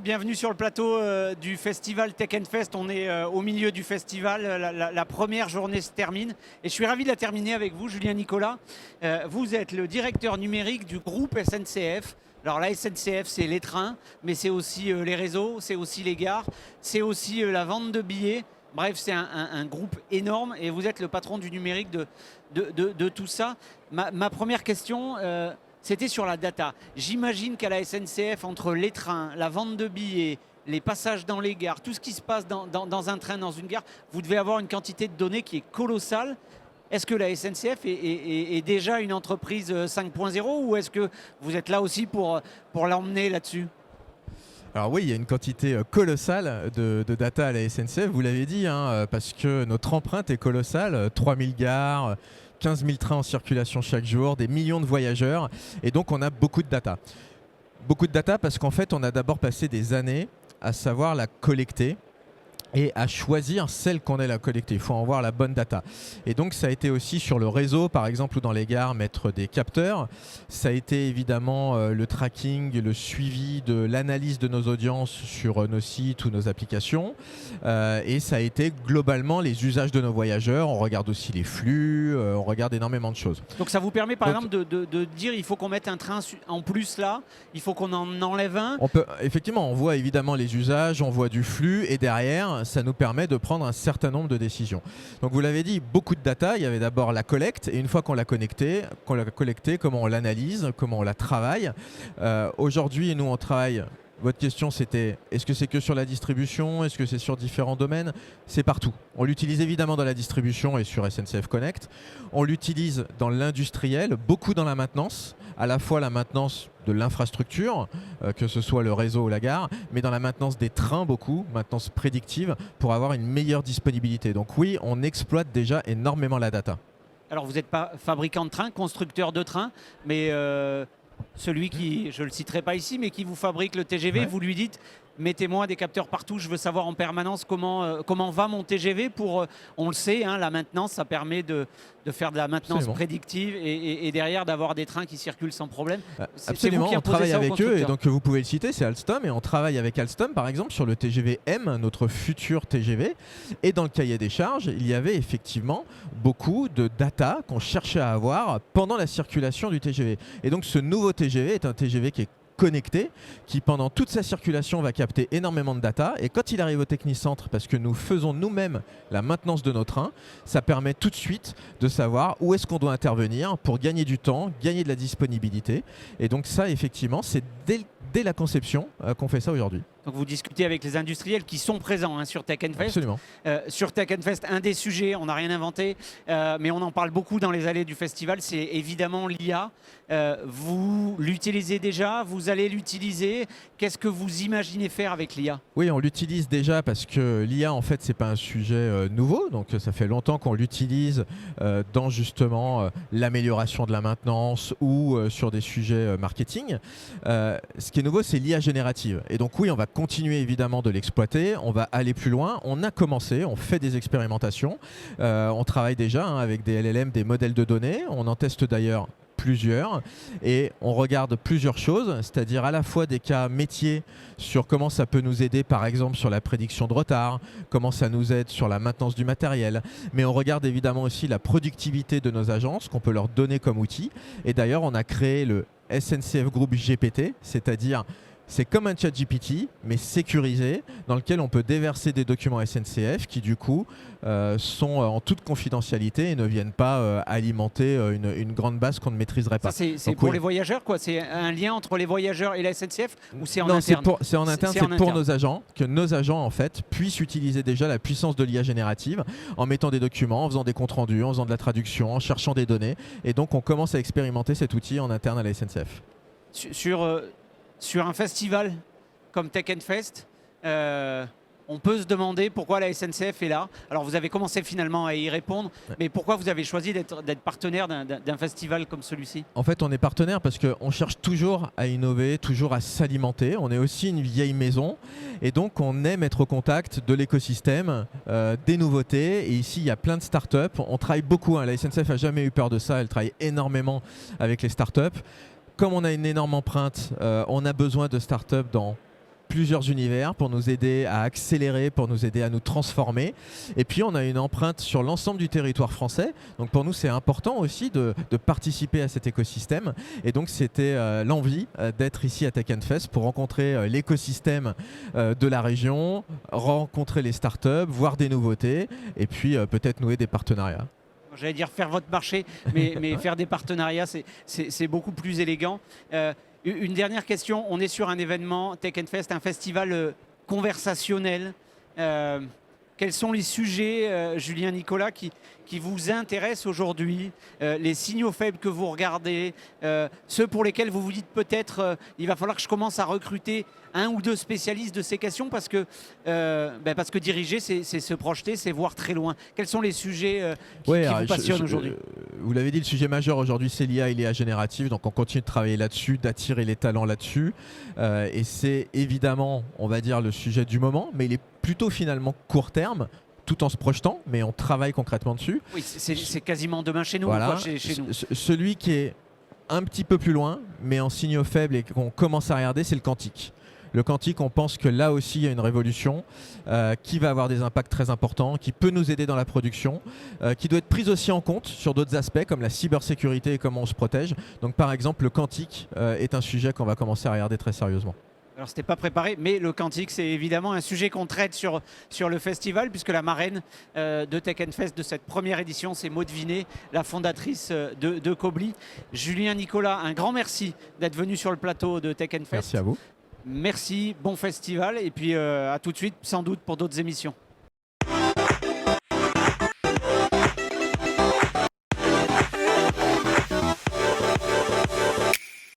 bienvenue sur le plateau du festival Tech Fest. On est au milieu du festival, la première journée se termine et je suis ravi de la terminer avec vous, Julien Nicolas. Vous êtes le directeur numérique du groupe SNCF. Alors la SNCF, c'est les trains, mais c'est aussi les réseaux, c'est aussi les gares, c'est aussi la vente de billets. Bref, c'est un groupe énorme et vous êtes le patron du numérique de tout ça. Ma première question, c'était sur la data. J'imagine qu'à la SNCF, entre les trains, la vente de billets, les passages dans les gares, tout ce qui se passe dans un train, dans une gare, vous devez avoir une quantité de données qui est colossale. Est-ce que la SNCF est déjà une entreprise 5.0 ou est-ce que vous êtes là aussi pour l'emmener là-dessus ? Alors oui, il y a une quantité colossale de data à la SNCF, vous l'avez dit, parce que notre empreinte est colossale, 3000 gares, 15 000 trains en circulation chaque jour, des millions de voyageurs, et donc on a beaucoup de data. Beaucoup de data parce qu'en fait, on a d'abord passé des années à savoir la collecter et à choisir celle qu'on allait collecter. Il faut en voir la bonne data. Et donc, ça a été aussi sur le réseau, par exemple, ou dans les gares, mettre des capteurs. Ça a été évidemment le tracking, le suivi de l'analyse de nos audiences sur nos sites ou nos applications. Et ça a été globalement les usages de nos voyageurs. On regarde aussi les flux, on regarde énormément de choses. Donc, ça vous permet, par exemple, de dire il faut qu'on mette un train en plus là, il faut qu'on en enlève un. Effectivement, on voit évidemment les usages, on voit du flux, et derrière, ça nous permet de prendre un certain nombre de décisions. Donc vous l'avez dit, beaucoup de data. Il y avait d'abord la collecte, et une fois qu'on l'a collectée, comment on l'analyse, comment on la travaille. Aujourd'hui, nous, on travaille. Votre question, c'était est-ce que c'est que sur la distribution? Est-ce que c'est sur différents domaines? C'est partout. On l'utilise évidemment dans la distribution et sur SNCF Connect. On l'utilise dans l'industriel, beaucoup dans la maintenance, à la fois la maintenance de l'infrastructure, que ce soit le réseau ou la gare, mais dans la maintenance des trains beaucoup, maintenance prédictive, pour avoir une meilleure disponibilité. Donc oui, on exploite déjà énormément la data. Alors vous n'êtes pas fabricant de trains, constructeur de trains, mais celui qui, je ne le citerai pas ici, mais qui vous fabrique le TGV, ouais. Vous lui dites mettez-moi des capteurs partout, je veux savoir en permanence comment va mon TGV pour, on le sait, la maintenance, ça permet de faire de la maintenance Absolument. Prédictive et derrière d'avoir des trains qui circulent sans problème. Absolument, on travaille avec eux et donc vous pouvez le citer, c'est Alstom et on travaille avec Alstom par exemple sur le TGV M, notre futur TGV, et dans le cahier des charges, il y avait effectivement beaucoup de data qu'on cherchait à avoir pendant la circulation du TGV. Et donc ce nouveau TGV est un TGV qui est connecté, qui pendant toute sa circulation va capter énormément de data, et quand il arrive au technicentre, parce que nous faisons nous-mêmes la maintenance de nos trains, ça permet tout de suite de savoir où est-ce qu'on doit intervenir pour gagner du temps, gagner de la disponibilité, et donc ça effectivement c'est dès la conception qu'on fait ça aujourd'hui. Donc vous discutez avec les industriels qui sont présents sur Tech Fest. Absolument. Sur Tech Fest, un des sujets, on n'a rien inventé, mais on en parle beaucoup dans les allées du festival, c'est évidemment l'IA. Vous l'utilisez déjà, vous allez l'utiliser. Qu'est-ce que vous imaginez faire avec l'IA? Oui, on l'utilise déjà parce que l'IA, en fait, c'est pas un sujet nouveau. Donc ça fait longtemps qu'on l'utilise dans justement l'amélioration de la maintenance ou sur des sujets marketing. Ce qui est nouveau, c'est l'IA générative. Et donc oui, on va continuer évidemment de l'exploiter, on va aller plus loin, on a commencé, on fait des expérimentations, on travaille déjà avec des LLM, des modèles de données, on en teste d'ailleurs plusieurs et on regarde plusieurs choses, c'est-à-dire à la fois des cas métiers sur comment ça peut nous aider par exemple sur la prédiction de retard, comment ça nous aide sur la maintenance du matériel, mais on regarde évidemment aussi la productivité de nos agences qu'on peut leur donner comme outil, et d'ailleurs on a créé le SNCF Group GPT, c'est-à-dire c'est comme un chat GPT, mais sécurisé, dans lequel on peut déverser des documents SNCF qui, du coup, sont en toute confidentialité et ne viennent pas alimenter une grande base qu'on ne maîtriserait pas. Ça, c'est pour les voyageurs, quoi. C'est un lien entre les voyageurs et la SNCF ou c'est en interne? C'est en interne, c'est pour nos agents, que nos agents, en fait, puissent utiliser déjà la puissance de l'IA générative en mettant des documents, en faisant des comptes rendus, en faisant de la traduction, en cherchant des données. Et donc, on commence à expérimenter cet outil en interne à la SNCF. Sur un festival comme Tech Fest, on peut se demander pourquoi la SNCF est là. Alors vous avez commencé finalement à y répondre, mais pourquoi vous avez choisi d'être partenaire d'un festival comme celui-ci? En fait, on est partenaire parce qu'on cherche toujours à innover, toujours à s'alimenter. On est aussi une vieille maison et donc on aime être au contact de l'écosystème, des nouveautés. Et ici, il y a plein de startups. On travaille beaucoup, la SNCF n'a jamais eu peur de ça. Elle travaille énormément avec les startups. Comme on a une énorme empreinte, on a besoin de startups dans plusieurs univers pour nous aider à accélérer, pour nous aider à nous transformer. Et puis on a une empreinte sur l'ensemble du territoire français. Donc pour nous c'est important aussi de participer à cet écosystème. Et donc c'était l'envie d'être ici à Tech Fest pour rencontrer l'écosystème de la région, rencontrer les startups, voir des nouveautés et puis peut-être nouer des partenariats. J'allais dire faire votre marché, mais faire des partenariats, c'est beaucoup plus élégant. Une dernière question, on est sur un événement Tech Fest, un festival conversationnel. Quels sont les sujets, Julien Nicolas, qui vous intéressent aujourd'hui, les signaux faibles que vous regardez, ceux pour lesquels vous vous dites peut-être il va falloir que je commence à recruter un ou deux spécialistes de ces questions parce que diriger, c'est se projeter, c'est voir très loin. Quels sont les sujets qui vous passionnent aujourd'hui? Vous l'avez dit, le sujet majeur aujourd'hui, c'est l'IA générative. Donc on continue de travailler là-dessus, d'attirer les talents là-dessus. Et c'est évidemment, on va dire, le sujet du moment, mais il est plutôt finalement court terme, tout en se projetant, mais on travaille concrètement dessus. Oui, c'est quasiment demain chez nous. Voilà. Quoi, chez nous. Celui qui est un petit peu plus loin, mais en signaux faibles et qu'on commence à regarder, c'est le quantique. Le quantique, on pense que là aussi, il y a une révolution qui va avoir des impacts très importants, qui peut nous aider dans la production, qui doit être prise aussi en compte sur d'autres aspects comme la cybersécurité et comment on se protège. Donc par exemple, le quantique est un sujet qu'on va commencer à regarder très sérieusement. Alors, c'était pas préparé, mais le quantique, c'est évidemment un sujet qu'on traite sur le festival, puisque la marraine de Tech Fest de cette première édition, c'est Maud Vinet, la fondatrice de Quobly. Julien Nicolas, un grand merci d'être venu sur le plateau de Tech Fest. Merci à vous. Merci, bon festival, et puis à tout de suite, sans doute pour d'autres émissions.